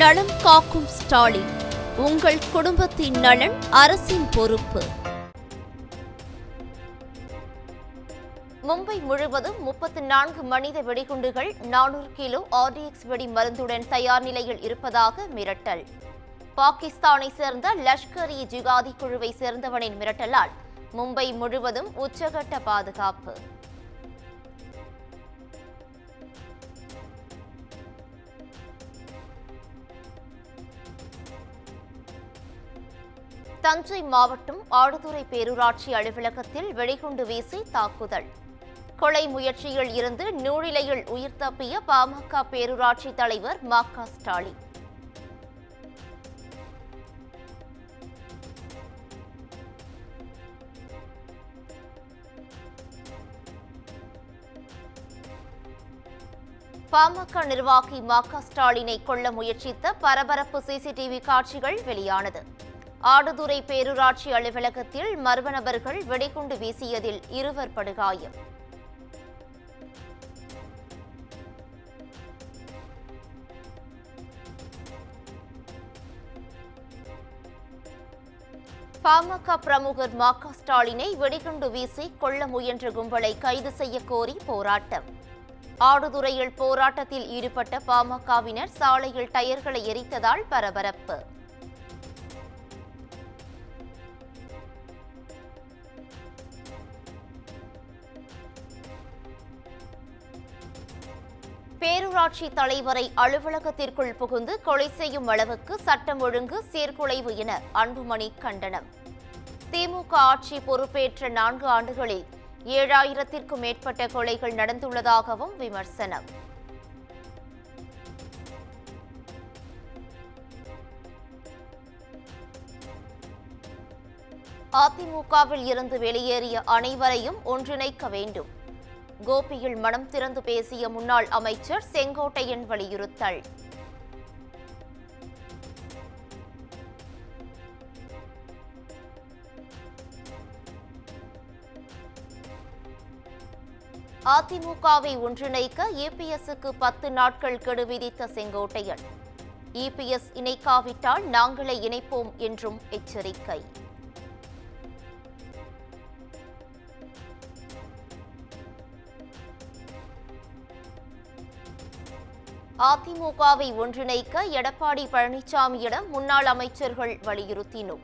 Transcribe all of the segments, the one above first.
நலம் காக்கும் ஸ்டாலின், உங்கள் குடும்பத்தின் நலன் அரசின் பொறுப்பு. மும்பை முழுவதும் 34 மனித வெடிகுண்டுகள் 400 கிலோ ஆர்டிஎக்ஸ் வெடி மருந்துடன் தயார் நிலையில் இருப்பதாக மிரட்டல். பாகிஸ்தானை சேர்ந்த லஷ்கர்-இ-ஜிகாதி குழுவை சேர்ந்தவனின் மிரட்டலால் மும்பை முழுவதும் உச்சகட்ட பாதுகாப்பு. தஞ்சை மாவட்டம் ஆடுதுறை பேரூராட்சி அலுவலகத்தில் வெடிகுண்டு வீசி தாக்குதல். கொலை முயற்சியில் இருந்து நூழிலையில் உயிர் தப்பிய பாமக பேரூராட்சி தலைவர் ம.க. ஸ்டாலின். பாமக நிர்வாகி ம.க. ஸ்டாலினை கொல்ல முயற்சித்த பரபரப்பு சிசிடிவி காட்சிகள் வெளியானது. ஆடுதுறை பேரூராட்சி அலுவலகத்தில் மர்ம நபர்கள் வெடிகுண்டு வீசியதில் 2 படுகாயம். பாமக பிரமுகர் ம.க. ஸ்டாலினை வெடிகுண்டு வீசி கொல்ல முயன்ற கும்பலை கைது செய்ய கோரி போராட்டம். ஆடுதுறையில் போராட்டத்தில் ஈடுபட்ட பாமகவினர் சாலையில் டயர்களை எரித்ததால் பரபரப்பு. பேரூராட்சி தலைவரை அலுவலகத்திற்குள் புகுந்து கொலை செய்யும் அளவுக்கு சட்டம் ஒழுங்கு சீர்குலைவு என அன்புமணி கண்டனம். திமுக ஆட்சி பொறுப்பேற்ற 4 ஆண்டுகளில் 7000த்திற்கும் மேற்பட்ட கொலைகள் நடந்துள்ளதாகவும் விமர்சனம். அதிமுகவில் இருந்து வெளியேறிய அனைவரையும் ஒன்றிணைக்க வேண்டும். கோபியில் மனம் திறந்து பேசிய முன்னாள் அமைச்சர் செங்கோட்டையன் வலியுறுத்தல். அதிமுகவை ஒன்றிணைக்க இபிஎஸ்க்கு 10 நாட்கள் கெடு விதித்த செங்கோட்டையன். இபிஎஸ் இணைக்காவிட்டால் நாங்களே இணைப்போம் என்றும் எச்சரிக்கை. அதிமுகவை ஒன்றிணைக்க எடப்பாடி பழனிசாமியிடம் முன்னாள் அமைச்சர்கள் வலியுறுத்தினோம்.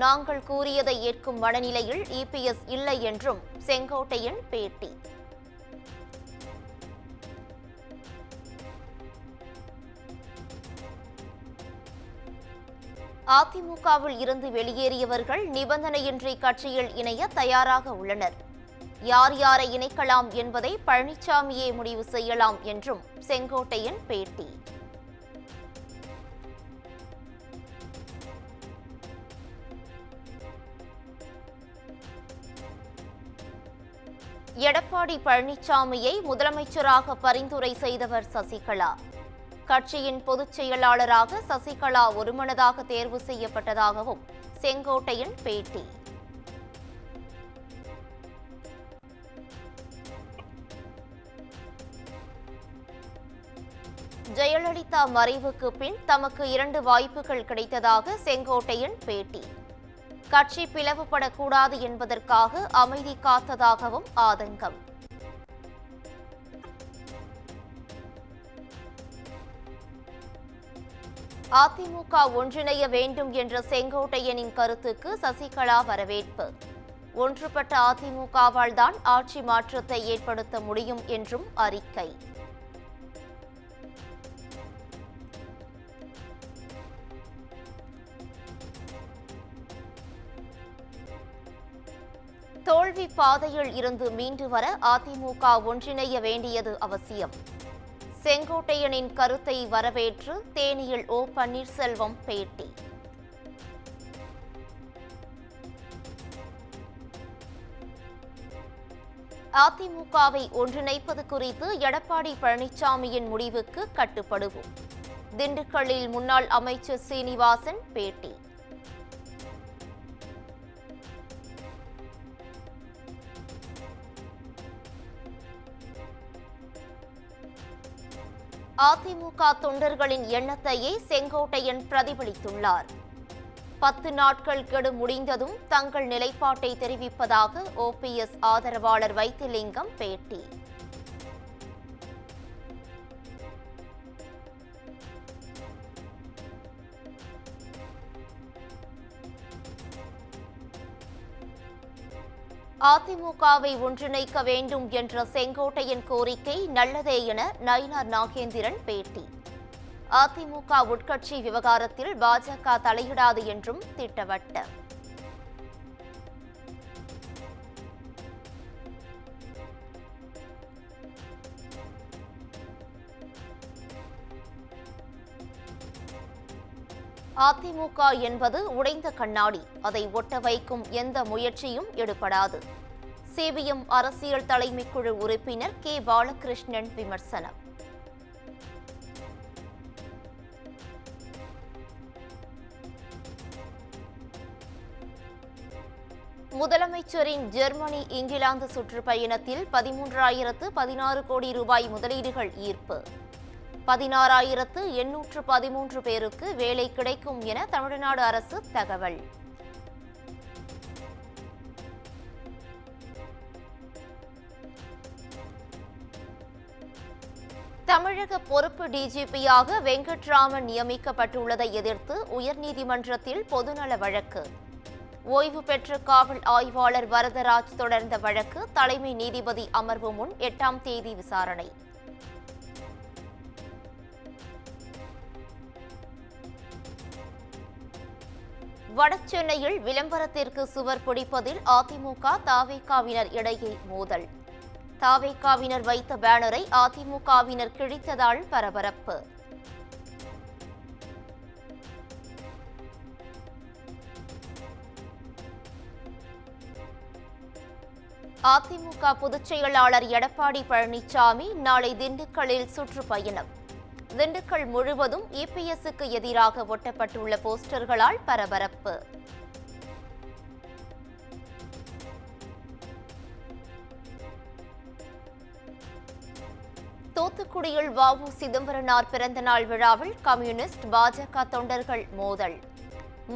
நாங்கள் கூறியதை ஏற்கும் மனநிலையில் இபிஎஸ் இல்லை என்றும் செங்கோட்டையன் பேட்டி. அதிமுகவில் இருந்து வெளியேறியவர்கள் நிபந்தனையின்றி கட்சியில் இணைய தயாராக உள்ளனர். யார் யாரை இணைக்கலாம் என்பதை பழனிசாமியே முடிவு செய்யலாம் என்றும் செங்கோட்டையன் பேட்டி. எடப்பாடி பழனிசாமியை முதலமைச்சராக பரிந்துரை செய்தவர் சசிகலா. கட்சியின் பொதுச் செயலாளராக சசிகலா ஒருமனதாக தேர்வு செய்யப்பட்டதாகவும் செங்கோட்டையன் பேட்டி. ஜெயலலிதா மறைவுக்கு பின் தமக்கு 2 வாய்ப்புகள் கிடைத்ததாக செங்கோட்டையன் பேட்டி. கட்சி பிளவுபடக்கூடாது என்பதற்காக அமைதி காத்ததாகவும் ஆதங்கம். அதிமுக ஒன்றிணைய வேண்டும் என்ற செங்கோட்டையனின் கருத்துக்கு சசிகலா வரவேற்பு. ஒன்றுபட்ட அதிமுகவால் தான் ஆட்சி மாற்றத்தை ஏற்படுத்த முடியும் என்றும் அறிக்கை. தோல்வி பாதையில் இருந்து மீண்டு வர அதிமுக ஒன்றிணைய வேண்டியது அவசியம். செங்கோட்டையனின் கருத்தை வரவேற்று தேனியில் ஓ. பன்னீர்செல்வம் பேட்டி. அதிமுகவை ஒன்றிணைப்பது குறித்து எடப்பாடி பழனிசாமியின் முடிவுக்கு கட்டுப்படுவோம். திண்டுக்கல்லில் முன்னாள் அமைச்சர் சீனிவாசன் பேட்டி. அதிமுக தொண்டர்களின் எண்ணத்தையே செங்கோட்டையன் பிரதிபலித்துள்ளார். 10 நாட்கள் கெடு முடிந்ததும் தங்கள் நிலைப்பாட்டை தெரிவிப்பதாக ஓபிஎஸ் ஆதரவாளர் வைத்திலிங்கம் பேட்டி. அதிமுகவை ஒன்றிணைக்க வேண்டும் என்ற செங்கோட்டையன் கோரிக்கை நல்லதே என நயினார் நாகேந்திரன் பேட்டி. அதிமுக உட்கட்சி விவகாரத்தில் பாஜக தலையிடாது என்றும் திட்டவட்டம். அதிமுக என்பது உடைந்த கண்ணாடி, அதை ஒட்ட வைக்கும் எந்த முயற்சியும் எடுபடாது. சிபிஎம் அரசியல் தலைமைக்குழு உறுப்பினர் கே பாலகிருஷ்ணன் விமர்சனம். முதலமைச்சரின் ஜெர்மனி இங்கிலாந்து சுற்றுப்பயணத்தில் 13,016 கோடி ரூபாய் முதலீடுகள் ஈர்ப்பு. 16,813 பேருக்கு வேலை கிடைக்கும் என தமிழ்நாடு அரசு தகவல். தமிழக பொறுப்பு டிஜிபியாக வெங்கட்ராமன் நியமிக்கப்பட்டுள்ளதை எதிர்த்து உயர்நீதிமன்றத்தில் பொதுநல வழக்கு. ஓய்வு பெற்ற காவல் ஆய்வாளர் வரதராஜ் தொடர்ந்த வழக்கு தலைமை நீதிபதி அமர்வு முன் 8ஆம் தேதி விசாரணை. வடசென்னையில் விளம்பரத்திற்கு சுவர் பிடிப்பதில் அதிமுக தவேகாவினர் இடையே மோதல். தவேகாவினர் வைத்த பேனரை அதிமுகவினர் கிழித்ததால் பரபரப்பு. அதிமுக பொதுச் செயலாளர் எடப்பாடி பழனிசாமி நாளை திண்டுக்கல்லில் சுற்றுப்பயணம். திண்டுக்கல் முழுவதும் இபிஎஸ்க்கு எதிராக ஒட்டப்பட்டுள்ள போஸ்டர்களால் பரபரப்பு. தூத்துக்குடியில் வ.உ. சிதம்பரனார் பிறந்தநாள் விழாவில் கம்யூனிஸ்ட் பாஜக தொண்டர்கள் மோதல்.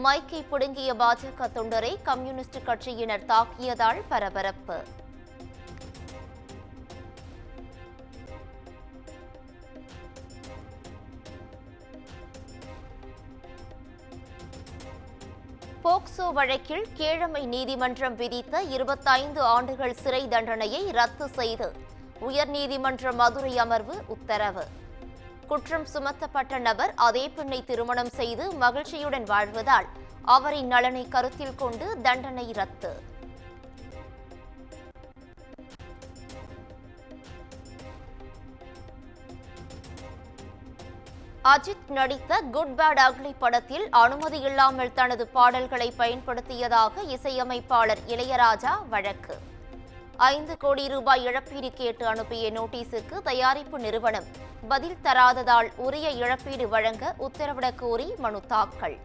மைக்கை பிடுங்கிய பாஜக தொண்டரை கம்யூனிஸ்ட் கட்சியினர் தாக்கியதால் பரபரப்பு. போக்சோ வழக்கில் கீழமை நீதிமன்றம் விதித்த 25 ஆண்டுகள் சிறை தண்டனையை ரத்து செய்து உயர்நீதிமன்ற மதுரை அமர்வு உத்தரவு. குற்றம் சுமத்தப்பட்ட நபர் அதே பெண்ணை திருமணம் செய்து மகிழ்ச்சியுடன் வாழ்வதால் அவரின் நலனை கருத்தில் கொண்டு தண்டனை ரத்து. அஜித் நடித்த குட் பேட் அக்லி படத்தில் அனுமதி இல்லாமல் தனது பாடல்களை பயன்படுத்தியதாக இசையமைப்பாளர் இளையராஜா வழக்கு. 5 கோடி ரூபாய் இழப்பீடு கேட்டு அனுப்பிய நோட்டீஸுக்கு தயாரிப்பு நிறுவனம் பதில் தராததால் உரிய இழப்பீடு வழங்க உத்தரவிடக் கோரி மனு தாக்கல்.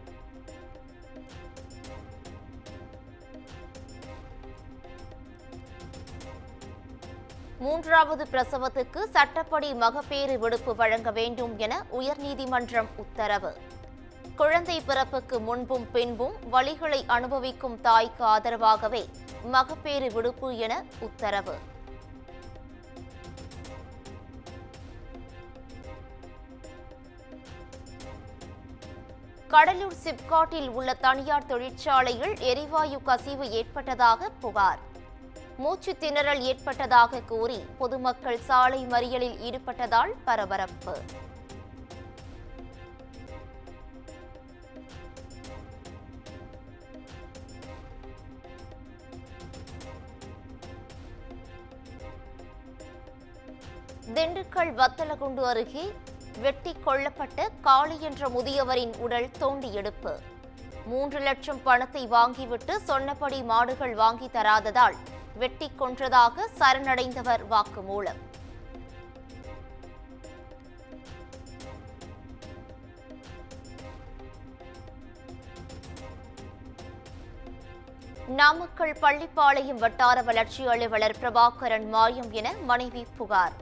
மூன்றாவது பிரசவத்துக்கு சட்டப்படி மகப்பேறு விடுப்பு வழங்க வேண்டும் என உயர்நீதிமன்றம் உத்தரவு. குழந்தை பிறப்புக்கு முன்பும் பின்பும் வலிகளை அனுபவிக்கும் தாய்க்கு ஆதரவாகவே மகப்பேறு விடுப்பு என உத்தரவு. கடலூர் சிப்காட்டில் உள்ள தனியார் தொழிற்சாலையில் எரிவாயு கசிவு ஏற்பட்டதாக புகார். மூச்சு திணறல் ஏற்பட்டதாக கூறி பொதுமக்கள் சாலை மறியலில் ஈடுபட்டதால் பரபரப்பு. திண்டுக்கல் வத்தலகுண்டு அருகே வெட்டி கொல்லப்பட்ட காளி என்ற முதியவரின் உடல் தோண்டி எடுப்பு. 3 லட்சம் பணத்தை வாங்கிவிட்டு சொன்னபடி மாடுகள் வாங்கி தராததால் வெட்டி கொன்றதாக சரணடைந்தவர் வாக்குமூலம். நாமக்கல் பள்ளிப்பாளையம் வட்டார வளர்ச்சி அலுவலர் பிரபாகரன் மாயம் என மனைவி புகார்.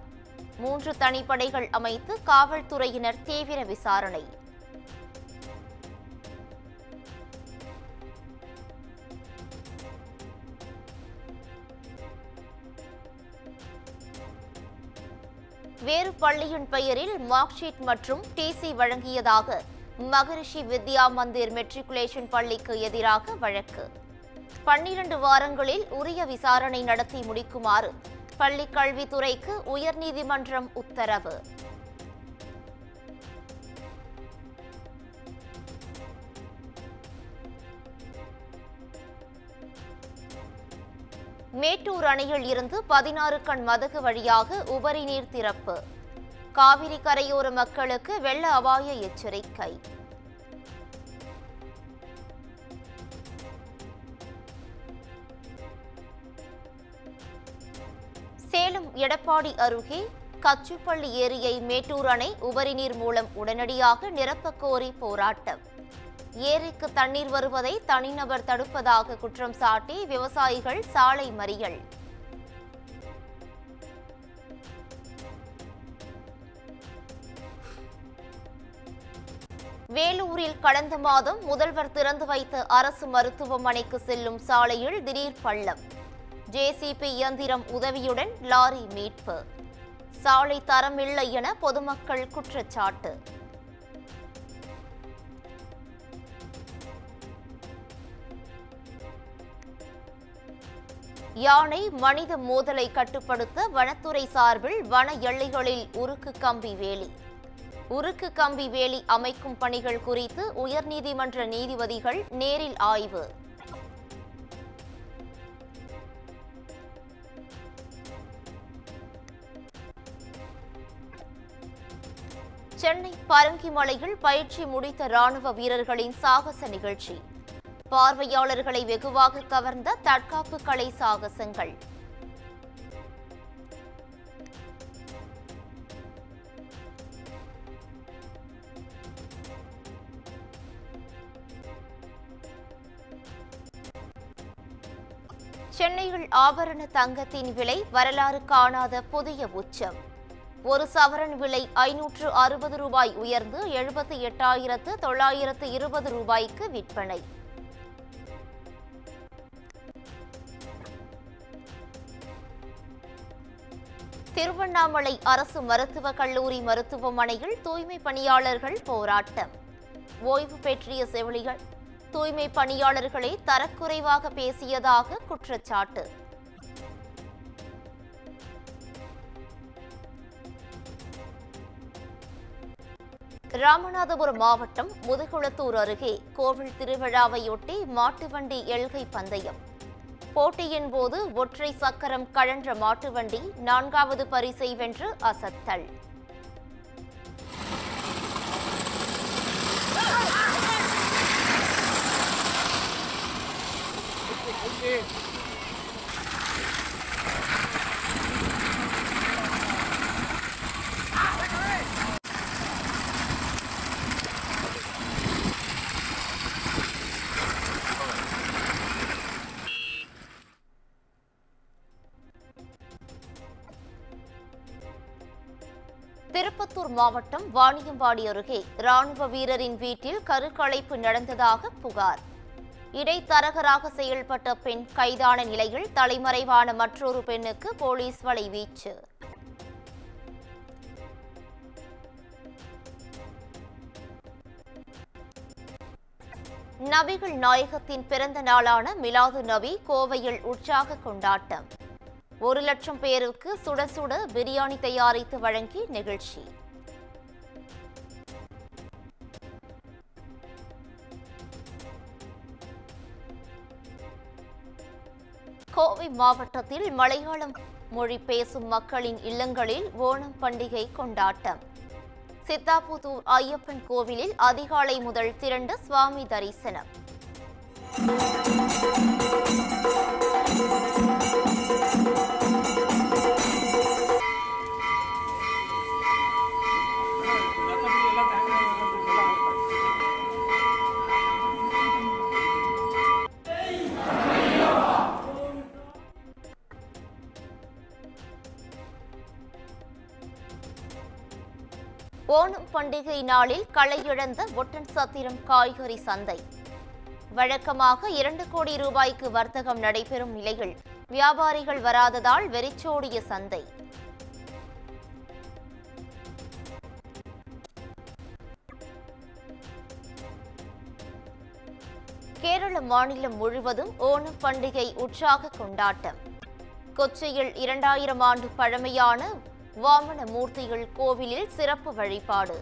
3 தனிப்படைகள் அமைத்து காவல்துறையினர் தீவிர விசாரணை. வேறு பள்ளியின் பெயரில் மார்க் ஷீட் மற்றும் டிசி வழங்கியதாக மகரிஷி வித்யா மந்திர் மெட்ரிகுலேஷன் பள்ளிக்கு எதிராக வழக்கு. 12 வாரங்களில் உரிய விசாரணை நடத்தி முடிக்குமாறு பள்ளிக் கல்வித்துறைக்கு உயர்நீதிமன்றம் உத்தரவு. மேட்டூர் அணையில் இருந்து 16 கண் மதகு வழியாக உபரி நீர் திறப்பு. காவிரி கரையோர மக்களுக்கு வெள்ள அபாய எச்சரிக்கை. சேலம் எடப்பாடி அருகே கச்சுப்பள்ளி ஏரியை மேட்டூர் அணை உபரி நீர் மூலம் உடனடியாக நிரப்பக் கோரி போராட்டம். ஏரிக்கு தண்ணீர் வருவதை தனிநபர் தடுப்பதாக குற்றம் சாட்டி விவசாயிகள் சாலை மறியல். வேலூரில் கடந்த மாதம் முதல்வர் திறந்து வைத்த அரசு மருத்துவமனைக்கு செல்லும் சாலையில் திடீர் பள்ளம். ஜேசிபி இயந்திரம் உதவியுடன் லாரி மீட்பு. சாலை தரமில்லை என பொதுமக்கள் குற்றச்சாட்டு. யானை மனித மோதலை கட்டுப்படுத்த வனத்துறை சார்பில் வன எல்லைகளில் உருக்கு கம்பி வேலி. உருக்கு கம்பி வேலி அமைக்கும் பணிகள் குறித்து உயர்நீதிமன்ற நீதிபதிகள் நேரில் ஆய்வு. சென்னை பரங்கிமலையில் பயிற்சி முடித்த ராணுவ வீரர்களின் சாகச நிகழ்ச்சி. பார்வையாளர்களை வெகுவாக கவர்ந்த தற்காப்பு கலை சாகசங்கள். சென்னையில் ஆபரண தங்கத்தின் விலை வரலாறு காணாத புதிய உச்சம். ஒரு சவரன் விலை 560 ரூபாய் உயர்ந்து 78,920 ரூபாய்க்கு விற்பனை. திருவண்ணாமலை அரசு மருத்துவக் கல்லூரி மருத்துவமனையில் தூய்மை பணியாளர்கள் போராட்டம். ஓய்வு பெற்றிய செவிலியர் தூய்மை பணியாளர்களை தரக்குறைவாக பேசியதாக குற்றச்சாட்டு. ராமநாதபுரம் மாவட்டம் முதுகுளத்தூர் அருகே கோவில் திருவிழாவையொட்டி மாட்டுவண்டி எல்கை பந்தயம். போட்டியின் போது ஒற்றை சக்கரம் கழன்ற மாட்டுவண்டி 4வது பரிசை வென்று அசத்தல். திருப்பத்தூர் மாவட்டம் வாணியம்பாடி அருகே ராணுவ வீரரின் வீட்டில் கருக்கலைப்பு நடந்ததாக புகார். இடைத்தரகராக செயல்பட்ட பெண் கைதான நிலையில் தலைமறைவான மற்றொரு பெண்ணுக்கு போலீஸ் வலைவீச்சு. நபிகள் நாயகத்தின் பிறந்த நாளான மிலாது நபி கோவையில் உற்சாக கொண்டாட்டம். 1 லட்சம் பேருக்கு சுட சுட பிரியாணி தயாரித்து வழங்கி நிகழ்ச்சி. கோவை மாவட்டத்தில் மலையாளம் மொழி பேசும் மக்களின் இல்லங்களில் ஓணம் பண்டிகை கொண்டாட்டம். சித்தாபுத்தூர் ஐயப்பன் கோவிலில் அதிகாலை முதல் திரண்டு சுவாமி தரிசனம். ஓணம் பண்டிகை நாளில் களையிழந்த ஒட்டன்சத்திரம் காய்கறி சந்தை. வழக்கமாக 2 கோடி ரூபாய்க்கு வர்த்தகம் நடைபெறும் நிலையில் வியாபாரிகள் வராததால் வெறிச்சோடிய சந்தை. கேரள மாநிலம் முழுவதும் ஓணம் பண்டிகை உற்சாக கொண்டாட்டம். கொச்சியில் 2000 ஆண்டு பழமையான வாமன மூர்த்திகள் கோவிலில் சிறப்பு வழிபாடு.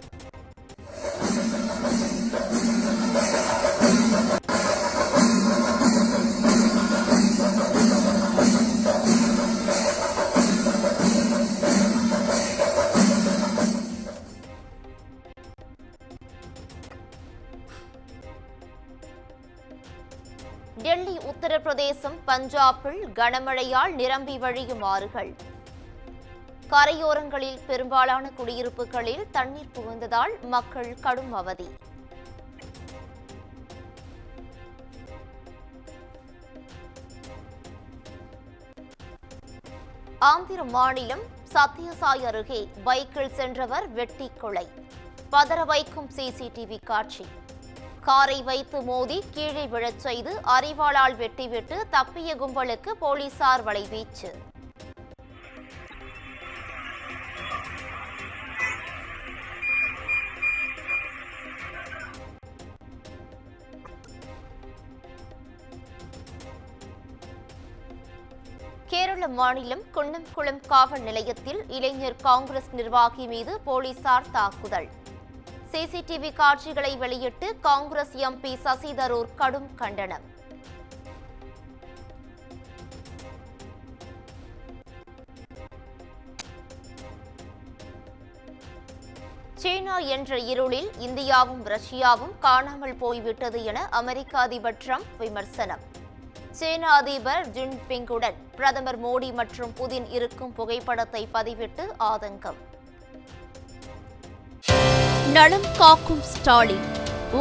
டெல்லி, உத்தரப்பிரதேசம், பஞ்சாபில் கனமழையால் நிரம்பி வழியும் ஆறுகள். கரையோரங்களில் பெரும்பாலான குடியிருப்புகளில் தண்ணீர் புகுந்ததால் மக்கள் கடும் அவதி. ஆந்திர மாநிலம் சத்யசாய் அருகே பைக்கில் சென்றவர் வெட்டி கொலை. பதற வைக்கும் சிசிடிவி காட்சி. காரை வைத்து மோதி கீழே விழச் செய்து அரிவாளால் வெட்டிவிட்டு தப்பிய கும்பலுக்கு போலீசார் வலைவீச்சு. கேரள மாநிலம் குன்னம்குளம் காவல் நிலையத்தில் இளைஞர் காங்கிரஸ் நிர்வாகி மீது போலீசார் தாக்குதல். சிசிடிவி காட்சிகளை வெளியிட்டு காங்கிரஸ் எம்பி சசி தரூர் கடும் கண்டனம். சீனா என்ற இருளில் இந்தியாவும் ரஷ்யாவும் காணாமல் போய்விட்டது என அமெரிக்க அதிபர் டிரம்ப் விமர்சனம். சீன அதிபர் ஜின்பிங்குடன் பிரதமர் மோடி மற்றும் புதின் இருக்கும் புகைப்படத்தை பதிவிட்டு ஆதங்கம். நலம் காக்கும் ஸ்டாலின்,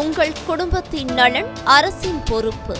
உங்கள் குடும்பத்தின் நலன் அரசின் பொறுப்பு.